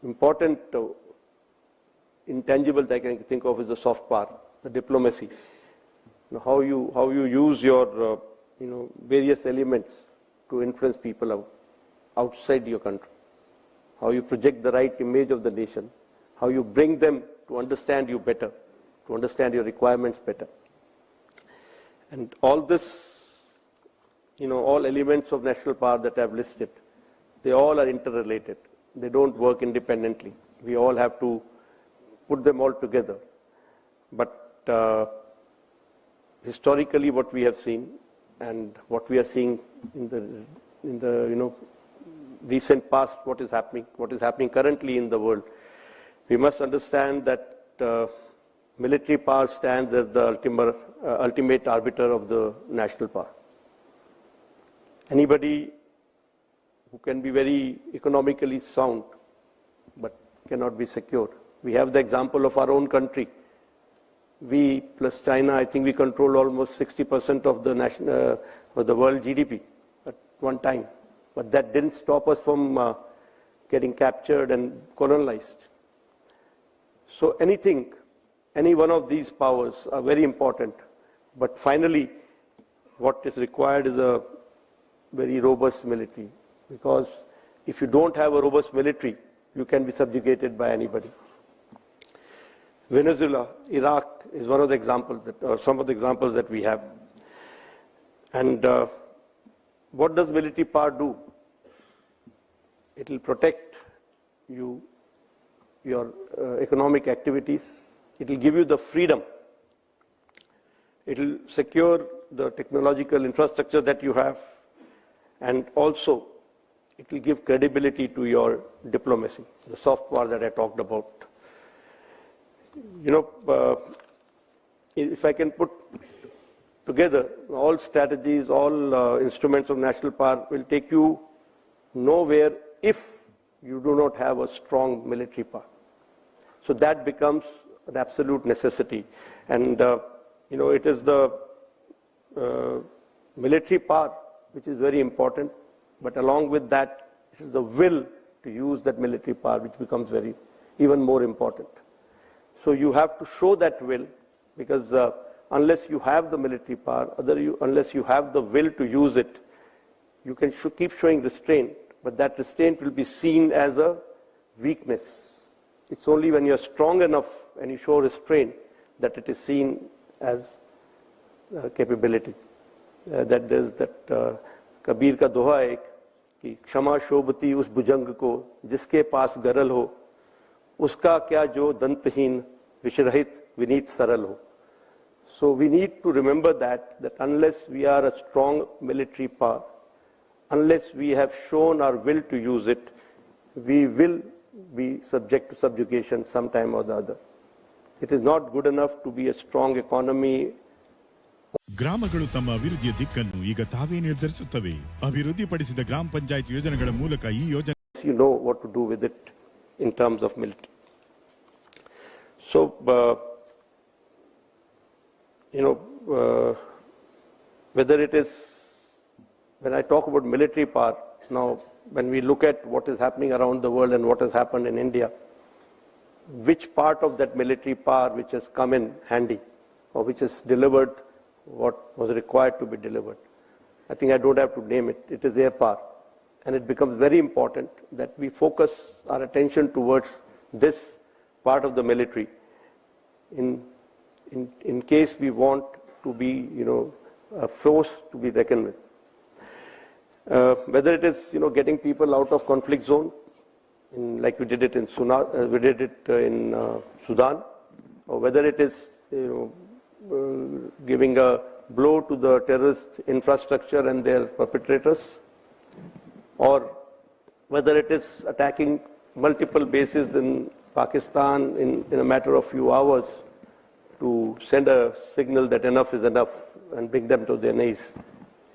important intangible that I can think of is the soft power, the diplomacy. How you use your various elements to influence people outside your country. How you project the right image of the nation. How you bring them to understand you better, to understand your requirements better. And all this, all elements of national power that I have listed, they all are interrelated. They don't work independently. We all have to put them all together. But historically, what we have seen and what we are seeing in the recent past, what is happening currently in the world, we must understand that military power stands as the ultimate arbiter of the national power. Anybody who can be very economically sound but cannot be secure. We have the example of our own country. We plus China, I think we control almost 60% of the world GDP at one time. But that didn't stop us from getting captured and colonized. So any one of these powers are very important. But finally, what is required is a very robust military. Because if you don't have a robust military, you can be subjugated by anybody. Venezuela, Iraq is one of the examples, some of the examples that we have. And what does military power do? It will protect your economic activities. It will give you the freedom. It will secure the technological infrastructure that you have. And also, it will give credibility to your diplomacy, the soft power that I talked about. If I can put together all strategies, all instruments of national power will take you nowhere if you do not have a strong military power. So that becomes an absolute necessity. And, it is the military power which is very important, but along with that, it is the will to use that military power which becomes even more important. So you have to show that will, because unless you have the military power, unless you have the will to use it, you can keep showing restraint, but that restraint will be seen as a weakness. It's only when you're strong enough and you show restraint that it is seen as capability. That there's that Kabir का दोहा है कि क्षमा शोभती उस भुजंग को जिसके पास गरल हो उसका क्या जो दंतहीन विषरहित विनीत सरल हो. So we need to remember that unless we are a strong military power, unless we have shown our will to use it, we will be subject to subjugation sometime or the other. It is not good enough to be a strong economy. ಗ್ರಾಮಗಳು ತಮ್ಮ ಅಭಿವೃದ್ಧಿಯ ದಿಕ್ಕನ್ನು ಈಗ ತಾವೇ ನಿರ್ಧರಿಸುತ್ತವೆ. ಅಭಿವೃದ್ಧಿಪಡಿಸಿದ ಗ್ರಾಮ ಪಂಚಾಯತ್ ಯೋಜನೆಗಳ ಮೂಲಕ ಈ ಯೋಜನೆ You know what to do with it in terms of military. So, whether it is, when I talk about military power, now when we look at what is happening around the world and what has happened in India, which part of that military power which has come in handy or which has delivered what was required to be delivered? I think I don't have to name it. It is air power. And it becomes very important that we focus our attention towards this part of the military in case we want to be, a force to be reckoned with. Whether it is, getting people out of conflict zone, like we did it in Sudan, or whether it is, giving a blow to the terrorist infrastructure and their perpetrators, or whether it is attacking multiple bases in Pakistan in a matter of few hours to send a signal that enough is enough and bring them to their knees.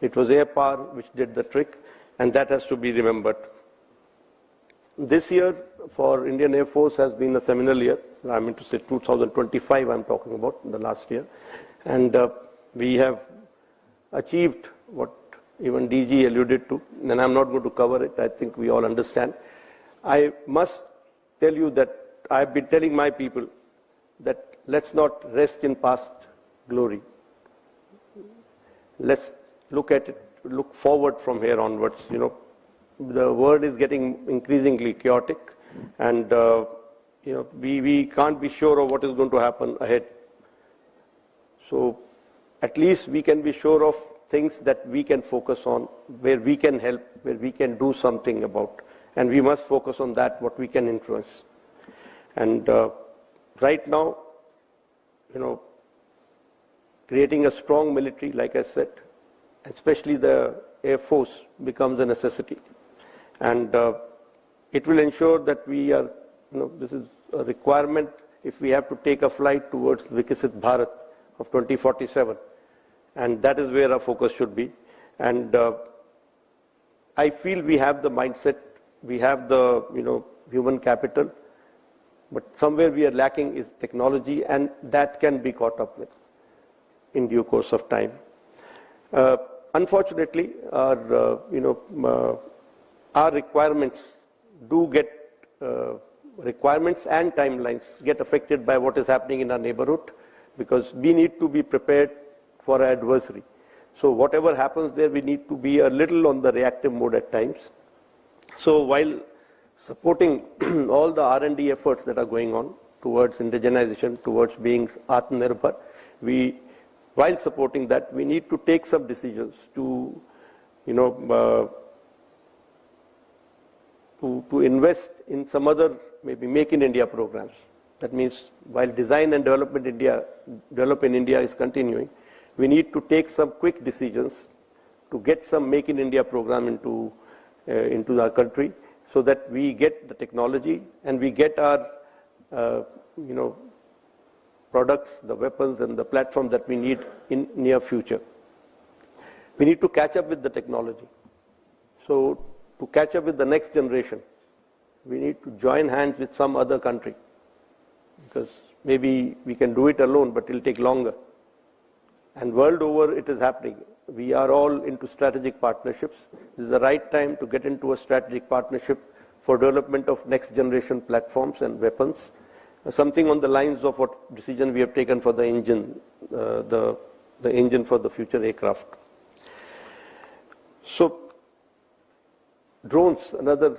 It was air power which did the trick, and that has to be remembered. This year for Indian Air Force has been a seminal year. I mean to say 2025 I'm talking about, the last year. And we have achieved what even DG alluded to, and I'm not going to cover it. I think we all understand. I must tell you that I've been telling my people that let's not rest in past glory. Let's look at it, look forward from here onwards. The world is getting increasingly chaotic, and we can't be sure of what is going to happen ahead. So at least we can be sure of things that we can focus on, where we can help, where we can do something about. And we must focus on that, what we can influence. And right now, creating a strong military, like I said, especially the Air Force, becomes a necessity. And it will ensure that we are, this is a requirement if we have to take a flight towards Vikasit Bharat of 2047. And that is where our focus should be. And I feel we have the mindset, we have the human capital, but somewhere we are lacking is technology, and that can be caught up with in due course of time. Unfortunately, our requirements do get requirements and timelines get affected by what is happening in our neighborhood, because we need to be prepared for our adversary. So whatever happens there, we need to be a little on the reactive mode at times. So while supporting all the R&D efforts that are going on towards indigenization, towards being Atmanirbhar, while supporting that, we need to take some decisions to, to invest in some other maybe Make in India programs. That means while design and develop in India is continuing, we need to take some quick decisions to get some Make in India program into our country, so that we get the technology and we get our products, the weapons and the platform that we need in near future. We need to catch up with the technology. So to catch up with the next generation, we need to join hands with some other country, because maybe we can do it alone, but it will take longer. And world over, it is happening. We are all into strategic partnerships. This is the right time to get into a strategic partnership for development of next generation platforms and weapons. Something on the lines of what decision we have taken for the engine, the engine for the future aircraft. So drones, another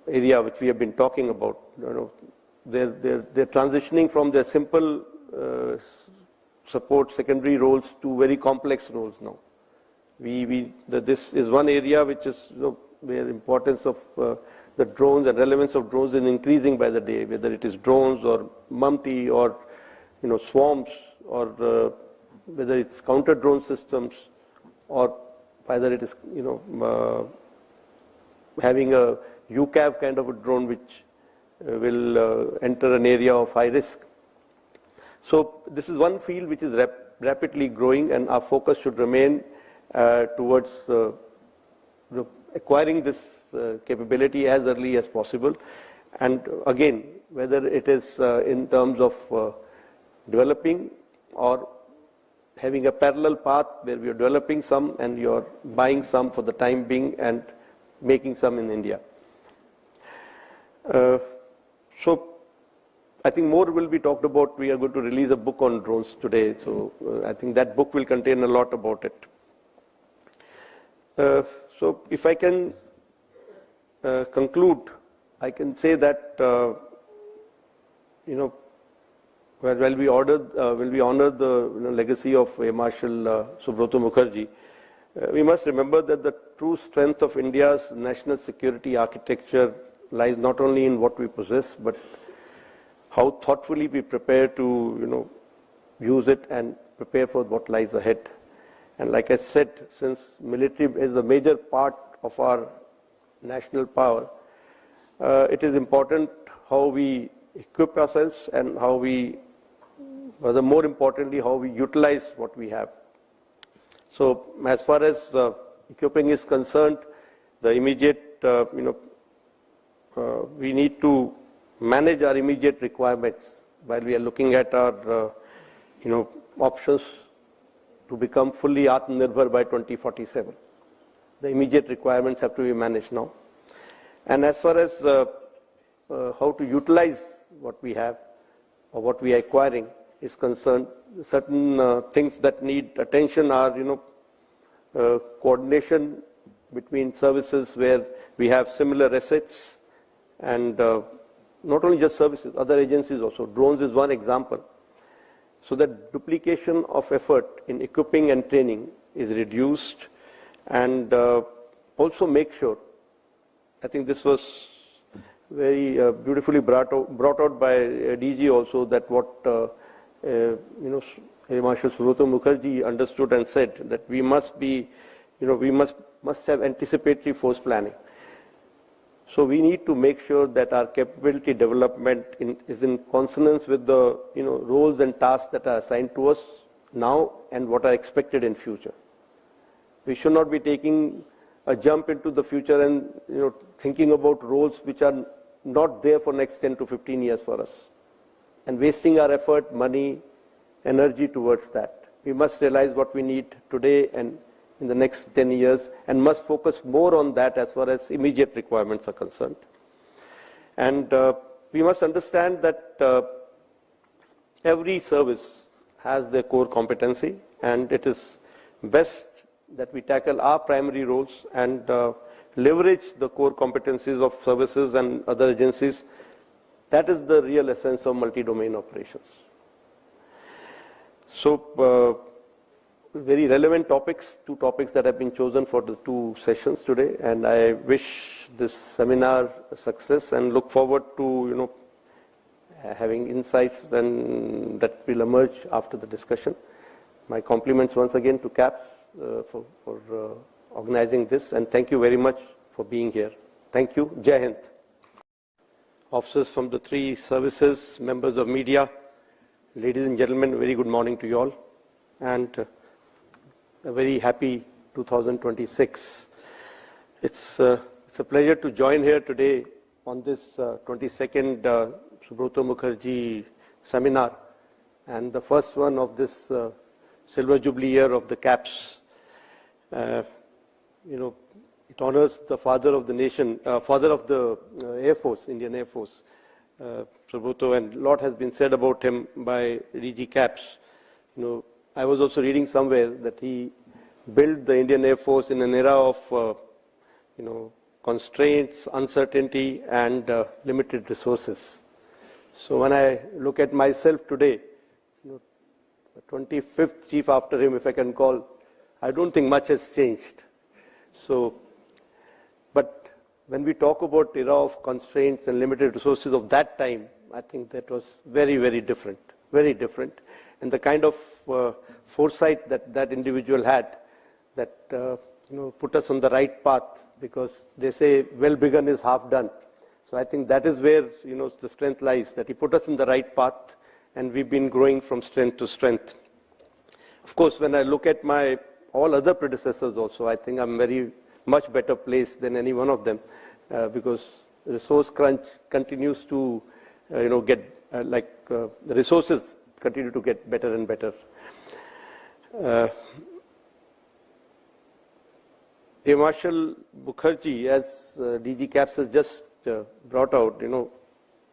area which we have been talking about. They're transitioning from their simple support secondary roles to very complex roles now. This is one area which is where importance of the drones and relevance of drones is increasing by the day, whether it is drones or MUMTI or swarms, or whether it's counter drone systems, or whether it is having a UCAV kind of a drone which will enter an area of high risk. So this is one field which is rapidly growing, and our focus should remain towards acquiring this capability as early as possible. And again, whether it is in terms of developing or having a parallel path where we are developing some and you are buying some for the time being and making some in India. So I think more will be talked about. We are going to release a book on drones today, so I think that book will contain a lot about it. So if I can conclude, I can say that when we honor the legacy of Air Marshal Subroto Mukerjee, we must remember that the true strength of India's national security architecture lies not only in what we possess, but how thoughtfully we prepare to use it and prepare for what lies ahead. And like I said, since military is a major part of our national power, it is important how we equip ourselves and how we, rather more importantly, how we utilize what we have. So as far as equipping is concerned, the immediate, we need to manage our immediate requirements while we are looking at our, options to become fully Atmanirbhar by 2047. The immediate requirements have to be managed now. And as far as how to utilize what we have or what we are acquiring is concerned, certain things that need attention are, coordination between services where we have similar assets, and not only just services, other agencies also. Drones is one example. So that duplication of effort in equipping and training is reduced, and also make sure, I think this was very beautifully brought out by DG also, that what Air Marshal Subroto Mukerjee understood and said, that we must be, we must have anticipatory force planning. So we need to make sure that our capability development is in consonance with the roles and tasks that are assigned to us now and what are expected in future. We should not be taking a jump into the future and thinking about roles which are not there for next 10 to 15 years for us, and wasting our effort, money, energy towards that. We must realize what we need today and in the next 10 years, and must focus more on that as far as immediate requirements are concerned. And we must understand that every service has their core competency, and it is best that we tackle our primary roles and leverage the core competencies of services and other agencies. That is the real essence of multi-domain operations. So, very relevant topics, two topics that have been chosen for the two sessions today, and I wish this seminar a success and look forward to having insights then that will emerge after the discussion. My compliments once again to CAPS for organizing this, and thank you very much for being here. Thank you. Jai Hind. Officers from the three services, members of media, ladies and gentlemen, very good morning to you all, and a very happy 2026. It's a pleasure to join here today on this 22nd Subroto Mukerjee seminar, and the first one of this Silver Jubilee year of the CAPS. It honors the father of the nation, father of the Air Force, Indian Air Force, Subroto, and a lot has been said about him by DG CAPS. I was also reading somewhere that he built the Indian Air Force in an era of, constraints, uncertainty, and limited resources. So when I look at myself today, the 25th chief after him, if I can call, I don't think much has changed. So, but when we talk about era of constraints and limited resources of that time, I think that was very, very different, very different. And the kind of foresight that that individual had, that put us on the right path, because they say well begun is half done. So I think that is where the strength lies, that he put us in the right path, and we've been growing from strength to strength. Of course, when I look at my all other predecessors also, I think I'm very much better placed than any one of them, because resource crunch continues to get the resources continue to get better and better. Air Marshal Mukerjee, as DG CAPS has just brought out,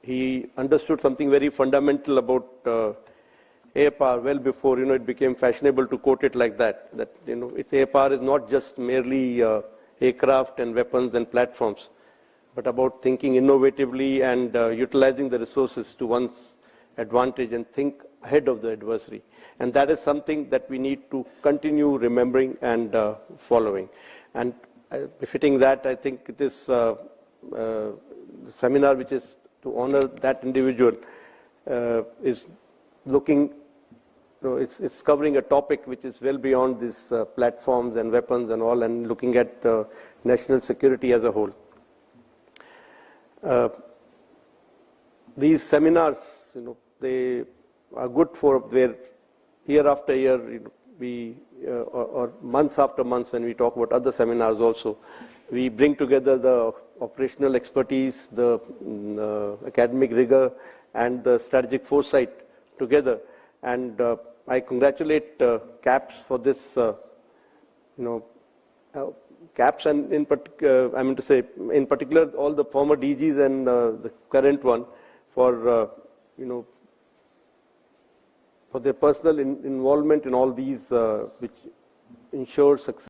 he understood something very fundamental about air power well before it became fashionable to quote it like that. That its air power is not just merely aircraft and weapons and platforms, but about thinking innovatively and utilizing the resources to one's advantage and think ahead of the adversary. And that is something that we need to continue remembering and following. And befitting that, I think this seminar, which is to honor that individual, is looking, it's covering a topic which is well beyond these platforms and weapons and all, and looking at national security as a whole. These seminars, they are good for where year after year, we or months after months, when we talk about other seminars also, we bring together the operational expertise, the academic rigor, and the strategic foresight together, and I congratulate CAPS for this, CAPS and in particular, I mean to say, in particular, all the former DGs and the current one for, for their personal involvement in all these, which ensure success.